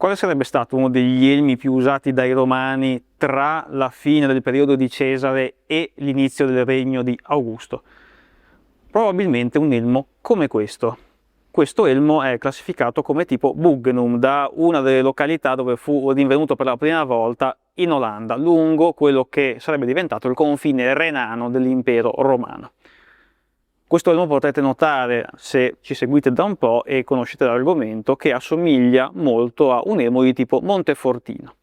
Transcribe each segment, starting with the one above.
Quale sarebbe stato uno degli elmi più usati dai Romani tra la fine del periodo di Cesare e l'inizio del regno di Augusto? Probabilmente un elmo come questo. Questo elmo è classificato come tipo Bugenum da una delle località dove fu rinvenuto per la prima volta in Olanda, lungo quello che sarebbe diventato il confine renano dell'impero romano. Questo elmo potrete notare, se ci seguite da un po' e conoscete l'argomento, che assomiglia molto a un elmo di tipo Montefortino.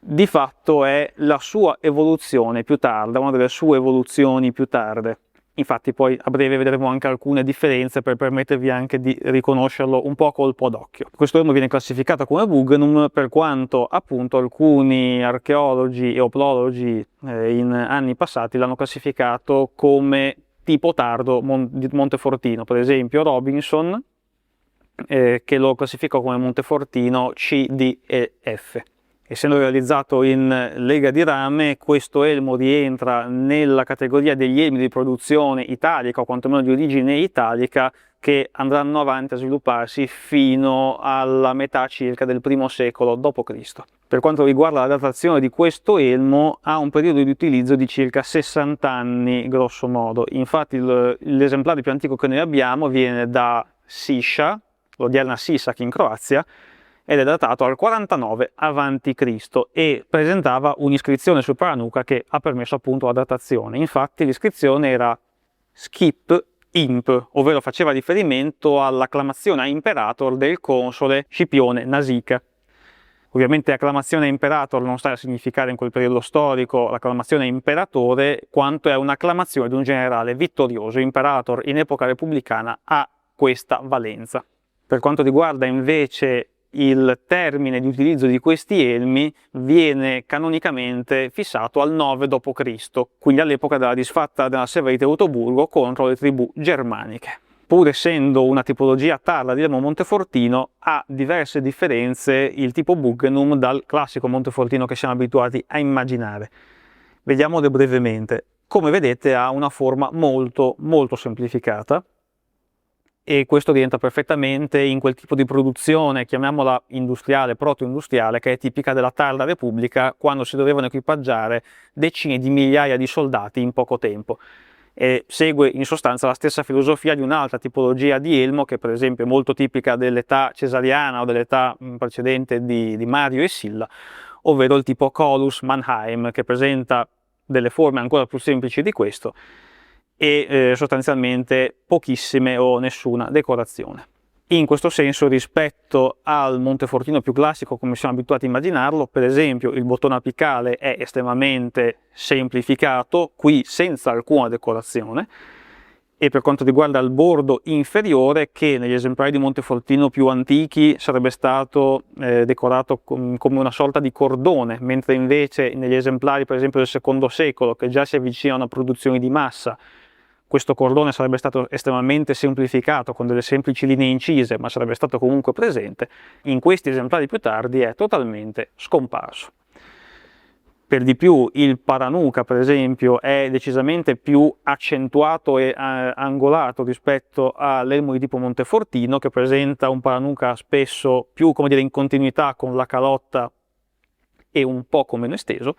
Di fatto è la sua evoluzione più tarda, una delle sue evoluzioni più tarde. Infatti poi a breve vedremo anche alcune differenze per permettervi anche di riconoscerlo un po' a colpo d'occhio. Questo elmo viene classificato come Bugenum per quanto appunto alcuni archeologi e oplologi in anni passati l'hanno classificato come tipo tardo di Montefortino. Per esempio Robinson che lo classificò come Montefortino C, D e F. Essendo realizzato in lega di rame, questo elmo rientra nella categoria degli elmi di produzione italica, o quantomeno di origine italica, che andranno avanti a svilupparsi fino alla metà circa del I secolo d.C. Per quanto riguarda la datazione di questo elmo, ha un periodo di utilizzo di circa 60 anni, grosso modo. Infatti l'esemplare più antico che noi abbiamo viene da Siscia, l'odierna Sisak in Croazia, ed è datato al 49 a.C. e presentava un'iscrizione sul paranuca che ha permesso appunto la datazione. Infatti l'iscrizione era Skip Imp, ovvero faceva riferimento all'acclamazione a Imperator del console Scipione Nasica. Ovviamente acclamazione a Imperator non sta a significare in quel periodo storico l'acclamazione a Imperatore, quanto è un'acclamazione di un generale vittorioso. Imperator in epoca repubblicana ha questa valenza. Per quanto riguarda invece il termine di utilizzo di questi elmi, viene canonicamente fissato al 9 d.C., quindi all'epoca della disfatta della Severa di Teutoburgo contro le tribù germaniche. Pur essendo una tipologia tarda di elmo Montefortino, ha diverse differenze il tipo Bugenum dal classico Montefortino che siamo abituati a immaginare. Vediamole brevemente. Come vedete ha una forma molto semplificata, e questo rientra perfettamente in quel tipo di produzione, chiamiamola industriale, proto-industriale, che è tipica della tarda Repubblica, quando si dovevano equipaggiare decine di migliaia di soldati in poco tempo. E segue in sostanza la stessa filosofia di un'altra tipologia di elmo, che per esempio è molto tipica dell'età cesariana o dell'età precedente di Mario e Silla, ovvero il tipo Colus Mannheim, che presenta delle forme ancora più semplici di questo, e sostanzialmente pochissime o nessuna decorazione. In questo senso, rispetto al Montefortino più classico come siamo abituati a immaginarlo, per esempio il bottone apicale è estremamente semplificato, qui senza alcuna decorazione, e per quanto riguarda il bordo inferiore, che negli esemplari di Montefortino più antichi sarebbe stato decorato come una sorta di cordone, mentre invece negli esemplari per esempio del II secolo, che già si avvicina a una produzione di massa, questo cordone sarebbe stato estremamente semplificato con delle semplici linee incise, ma sarebbe stato comunque presente. In questi esemplari più tardi è totalmente scomparso. Per di più il paranuca, per esempio, è decisamente più accentuato e angolato rispetto all'elmo di tipo Montefortino, che presenta un paranuca spesso più, come dire, in continuità con la calotta e un poco meno esteso.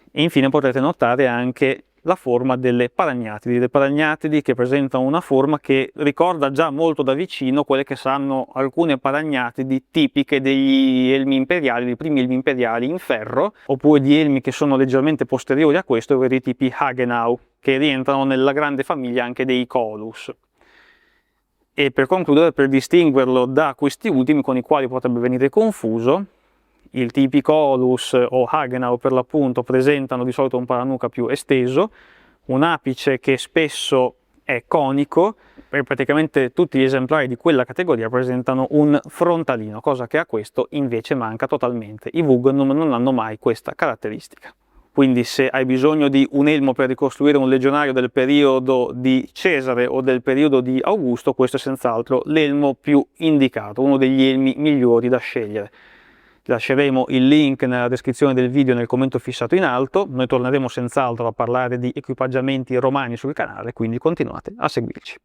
E infine potrete notare anche la forma delle paragnatidi che presentano una forma che ricorda già molto da vicino quelle che saranno alcune paragnatidi tipiche degli elmi imperiali, dei primi elmi imperiali in ferro, oppure di elmi che sono leggermente posteriori a questo, ovvero i tipi Hagenau, che rientrano nella grande famiglia anche dei Colus. E per concludere, per distinguerlo da questi ultimi con i quali potrebbe venire confuso, il tipi Colus o Hagenau per l'appunto presentano di solito un paranuca più esteso, un apice che spesso è conico, e praticamente tutti gli esemplari di quella categoria presentano un frontalino, cosa che a questo invece manca totalmente. I Bugenum non hanno mai questa caratteristica. Quindi se hai bisogno di un elmo per ricostruire un legionario del periodo di Cesare o del periodo di Augusto, questo è senz'altro l'elmo più indicato, uno degli elmi migliori da scegliere. Lasceremo il link nella descrizione del video nel commento fissato in alto. Noi torneremo senz'altro a parlare di equipaggiamenti romani sul canale, quindi continuate a seguirci.